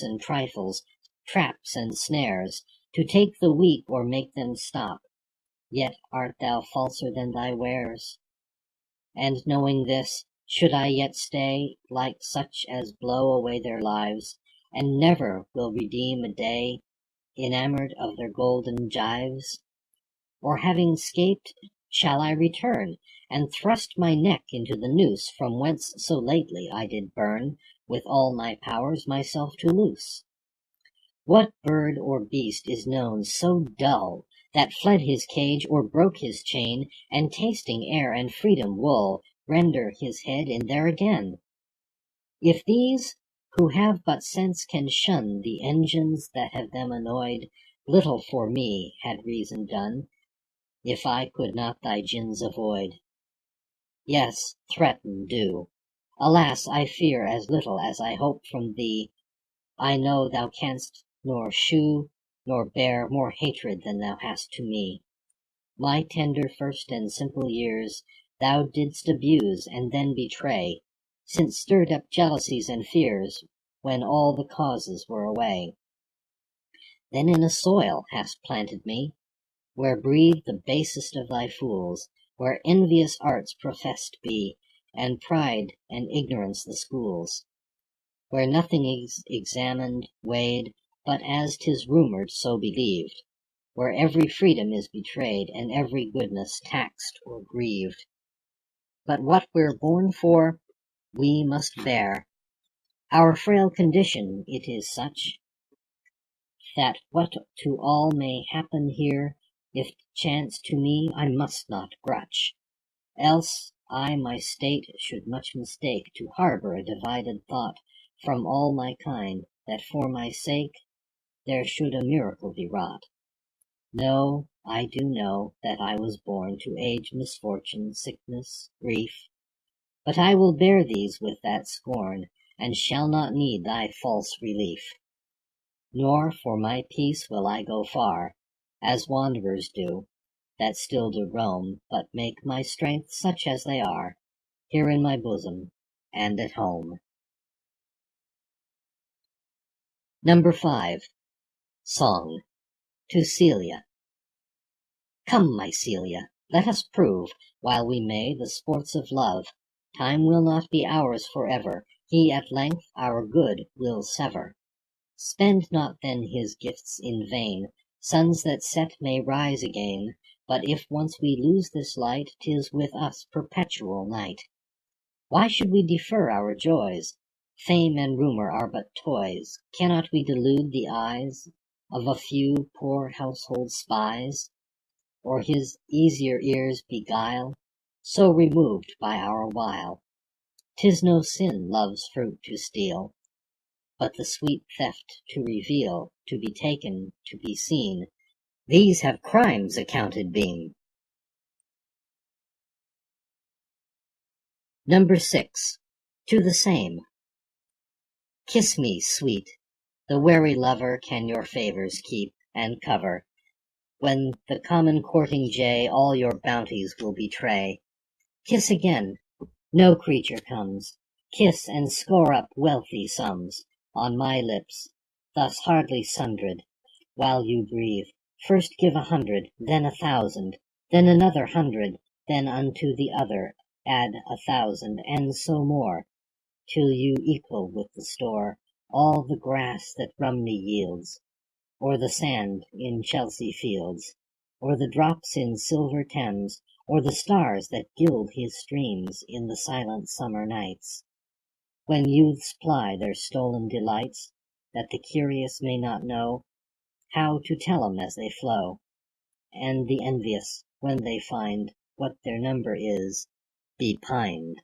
and trifles, traps and snares, to take the weak or make them stop. Yet art thou falser than thy wares. And knowing this, should I yet stay, like such as blow away their lives, and never will redeem a day, enamoured of their golden gyves? Or having 'scaped, shall I return, and thrust my neck into the noose from whence so lately I did burn, with all my powers myself to loose? What bird or beast is known so dull, that fled his cage or broke his chain, and tasting air and freedom wool, render his head in there again? If these, who have but sense, can shun the engines that have them annoyed, little for me had reason done, if I could not thy gins avoid. Yes, threaten do. Alas, I fear as little as I hope from thee. I know thou canst nor shew nor bear more hatred than thou hast to me. My tender first and simple years thou didst abuse and then betray, since stirred up jealousies and fears, when all the causes were away. Then in a soil hast planted me, where breathe the basest of thy fools, where envious arts professed be, and pride and ignorance the schools, where nothing is examined, weighed, but as 'tis rumoured so believed, where every freedom is betrayed, and every goodness taxed or grieved. But what we're born for, we must bear. Our frail condition it is such, that what to all may happen here, if chance to me, I must not grutch. Else I my state should much mistake, to harbour a divided thought from all my kind, that for my sake there should a miracle be wrought. No, I do know that I was born to age, misfortune, sickness, grief, but I will bear these with that scorn, and shall not need thy false relief. Nor for my peace will I go far, as wanderers do, that still do roam, but make my strength such as they are, here in my bosom, and at home. Number 5. Song, to Celia. Come, my Celia, let us prove, while we may, the sports of love. Time will not be ours for ever, he at length our good will sever. Spend not then his gifts in vain, suns that set may rise again, but if once we lose this light, 'tis with us perpetual night. Why should we defer our joys? Fame and rumour are but toys. Cannot we delude the eyes of a few poor household spies, or his easier ears beguile, so removed by our wile? 'Tis no sin love's fruit to steal, but the sweet theft to reveal, to be taken, to be seen, these have crimes accounted been. Number 6. To the same. Kiss me, sweet, the wary lover can your favours keep and cover, when the common courting jay all your bounties will betray. Kiss again, no creature comes, kiss and score up wealthy sums on my lips, thus hardly sundered, while you breathe. First give 100, then 1,000, then another 100, then unto the other add 1,000, and so more, till you equal with the store all the grass that Rumney yields, or the sand in Chelsea fields, or the drops in silver Thames, or the stars that gild his streams in the silent summer nights, when youths ply their stolen delights, that the curious may not know how to tell 'em as they flow, and the envious, when they find what their number is, be pined.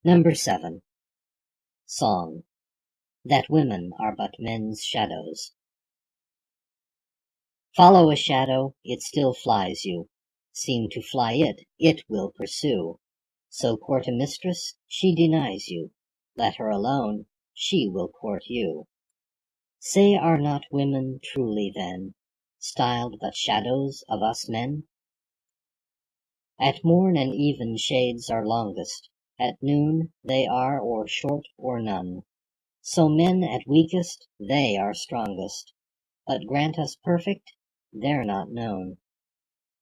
Number 7. Song, that women are but men's shadows. Follow a shadow, it still flies you. Seem to fly it, it will pursue. So court a mistress, she denies you. Let her alone, she will court you. Say, are not women truly then styled but shadows of us men? At morn and even shades are longest, at noon they are or short or none. So men at weakest, they are strongest, but grant us perfect, they're not known.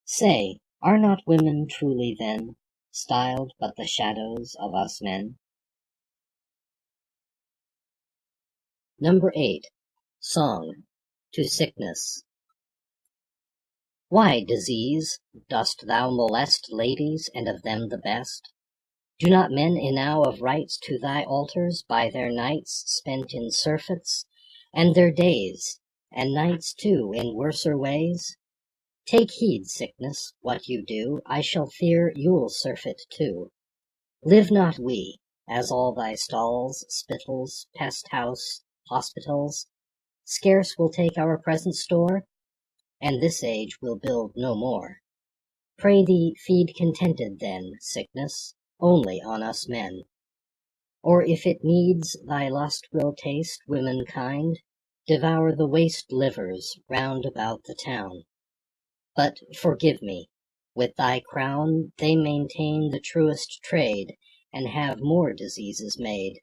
Say, are not women truly then styled but the shadows of us men? Number 8. Song, to Sickness. Why, disease, dost thou molest ladies, and of them the best? Do not men enow of rites to thy altars by their nights spent in surfeits, and their days, and nights too, in worser ways? Take heed, sickness, what you do, I shall fear you'll surfeit too. Live not we, as all thy stalls, spittals, pest house, hospitals, scarce will take our present store, and this age will build no more. Pray thee feed contented then, sickness, only on us men. Or if it needs thy lust will taste, womankind, devour the waste livers round about the town. But forgive me, with thy crown they maintain the truest trade, and have more diseases made.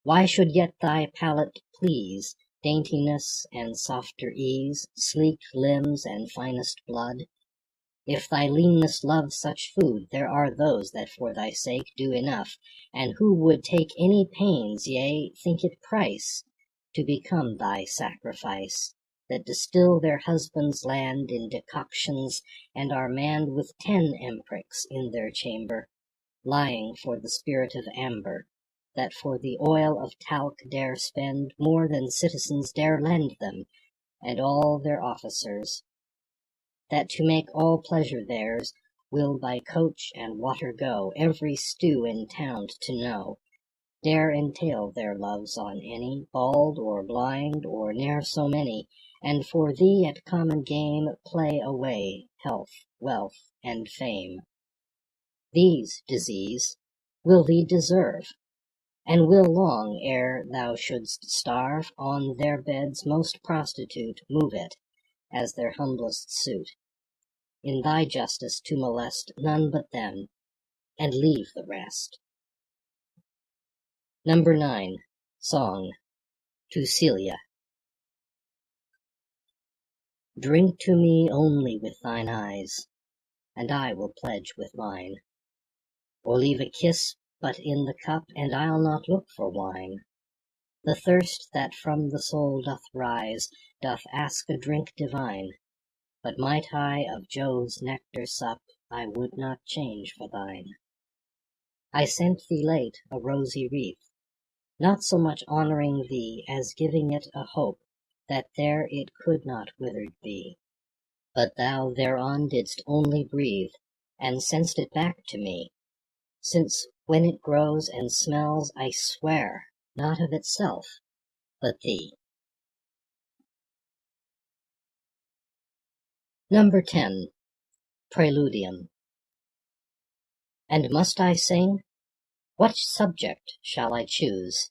Why should yet thy palate please daintiness and softer ease, sleek limbs and finest blood? If thy leanness loves such food, there are those that for thy sake do enough, and who would take any pains, yea, think it price, to become thy sacrifice, that distill their husbands' land in decoctions, and are manned with 10 empricks in their chamber, lying for the spirit of amber, that for the oil of talc dare spend more than citizens dare lend them, and all their officers, that to make all pleasure theirs, will by coach and water go, every stew in town to know, dare entail their loves on any, bald or blind, or ne'er so many, and for thee at common game play away health, wealth, and fame. These, disease, will thee deserve, and will long ere thou shouldst starve, on their beds most prostitute move it, as their humblest suit, in thy justice to molest none but them, and leave the rest. Number 9. Song, to Celia. Drink to me only with thine eyes, and I will pledge with mine, or leave a kiss but in the cup, and I'll not look for wine. The thirst that from the soul doth rise doth ask a drink divine, but might I of Jove's nectar sup, I would not change for thine. I sent thee late a rosy wreath, not so much honouring thee as giving it a hope that there it could not withered be, but thou thereon didst only breathe, and sent'st it back to me, since when it grows and smells, I swear, not of itself, but thee. Number 10. Preludium. And must I sing? What subject shall I choose?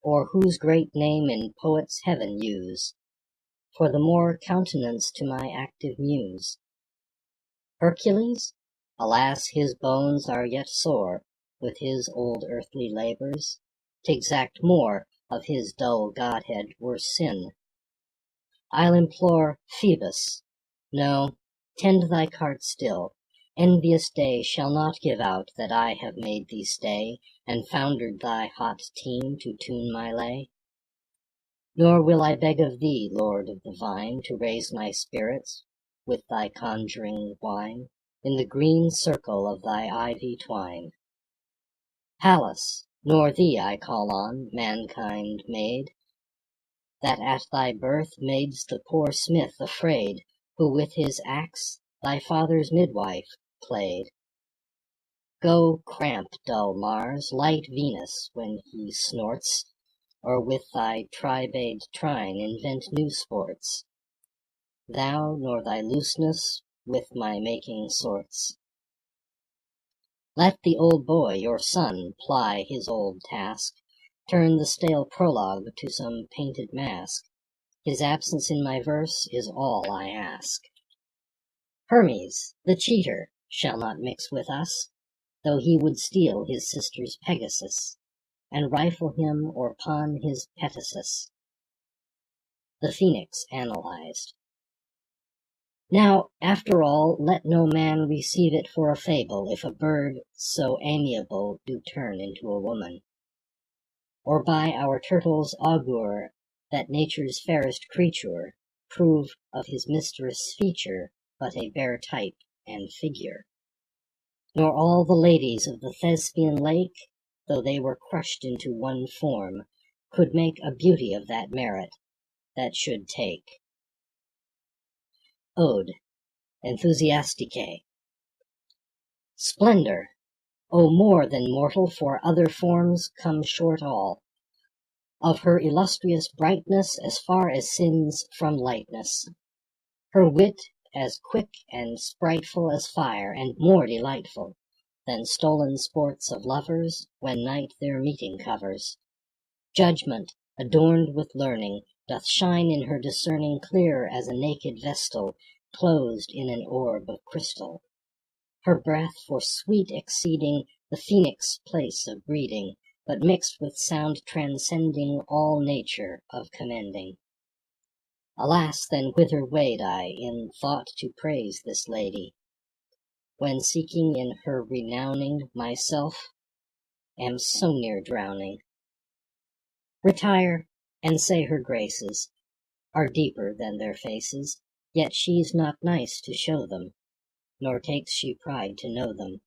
Or whose great name in poets' heaven use, for the more countenance to my active muse? Hercules? Alas, his bones are yet sore with his old earthly labours. T'exact more of his dull godhead were sin. I'll implore Phoebus, no, tend thy cart still. Envious day shall not give out that I have made thee stay, and foundered thy hot team to tune my lay. Nor will I beg of thee, Lord of the vine, to raise my spirits with thy conjuring wine, in the green circle of thy ivy twine. Pallas, nor thee I call on, mankind maid, that at thy birth mad'st the poor smith afraid, who with his axe thy father's midwife played. Go cramp dull Mars, light Venus when he snorts, or with thy tribade trine invent new sports. Thou nor thy looseness with my making sorts. Let the old boy, your son, ply his old task, turn the stale prologue to some painted mask. His absence in my verse is all I ask. Hermes, the cheater, shall not mix with us, though he would steal his sister's Pegasus. and rifle him or pawn his Pegasus. The Phoenix Analyzed. Now, after all, let no man receive it for a fable, if a bird so amiable do turn into a woman. Or by our turtle's augur, that nature's fairest creature prove of his mistress' feature but a bare type and figure. Nor all the ladies of the Thespian lake, though they were crushed into one form, could make a beauty of that merit that should take. Ode, Enthusiastique. Splendor, O more than mortal, for other forms come short all, of her illustrious brightness as far as sins from lightness. Her wit as quick and spriteful as fire, and more delightful than stolen sports of lovers, when night their meeting covers. Judgment, adorned with learning, doth shine in her discerning clear as a naked vestal closed in an orb of crystal. Her breath for sweet exceeding the phoenix place of breeding, but mixed with sound transcending all nature of commending. Alas, then whither wade I in thought to praise this lady, when seeking in her renowning myself am so near drowning? Retire, and say her graces are deeper than their faces, yet she's not nice to show them, nor takes she pride to know them.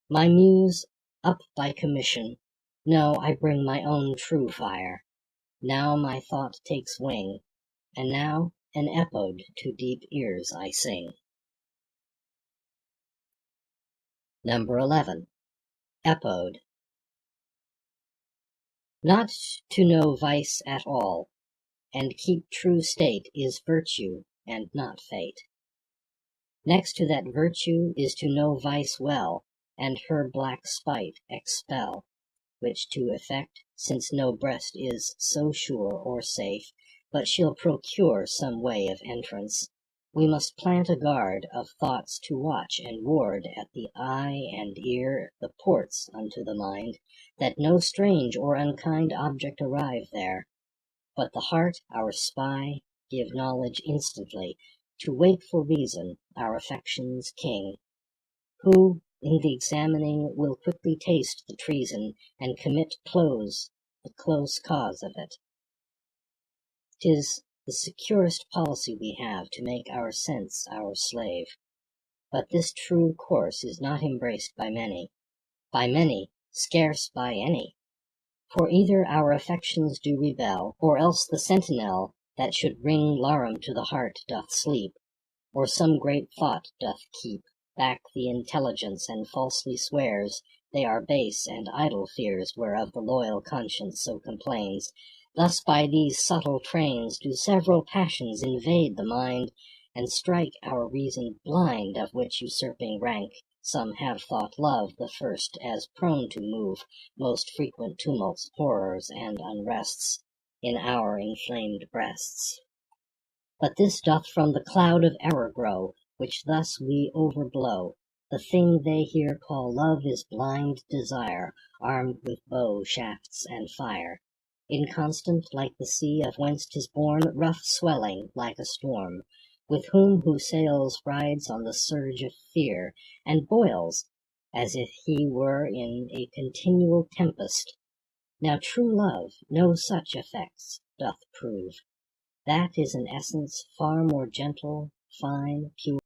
My muse, up by commission, no, I bring my own true fire. Now my thought takes wing, and now an epode to deep ears I sing. Number 11. Epode. Not to know vice at all, and keep true state, is virtue and not fate. Next to that virtue is to know vice well, and her black spite expel, which to effect, since no breast is so sure or safe, but she'll procure some way of entrance, we must plant a guard of thoughts to watch and ward at the eye and ear the ports unto the mind, that no strange or unkind object arrive there, but the heart, our spy, give knowledge instantly, to wakeful reason, our affections' king, who, in the examining, will quickly taste the treason, and commit the close cause of it. 'Tis the securest policy we have, to make our sense our slave. But this true course is not embraced by many, scarce by any. For either our affections do rebel, or else the sentinel that should ring larum to the heart doth sleep, or some great thought doth keep back the intelligence, and falsely swears they are base and idle fears, whereof the loyal conscience so complains. Thus by these subtle trains do several passions invade the mind, and strike our reason blind, of which usurping rank some have thought love the first, as prone to move most frequent tumults, horrors, and unrests in our inflamed breasts. But this doth from the cloud of error grow, which thus we overblow. The thing they here call love is blind desire, armed with bow, shafts, and fire. Inconstant like the sea of whence 'tis born, rough swelling like a storm, with who sails rides on the surge of fear, and boils as if he were in a continual tempest. Now true love no such effects doth prove. That is an essence far more gentle, fine, pure,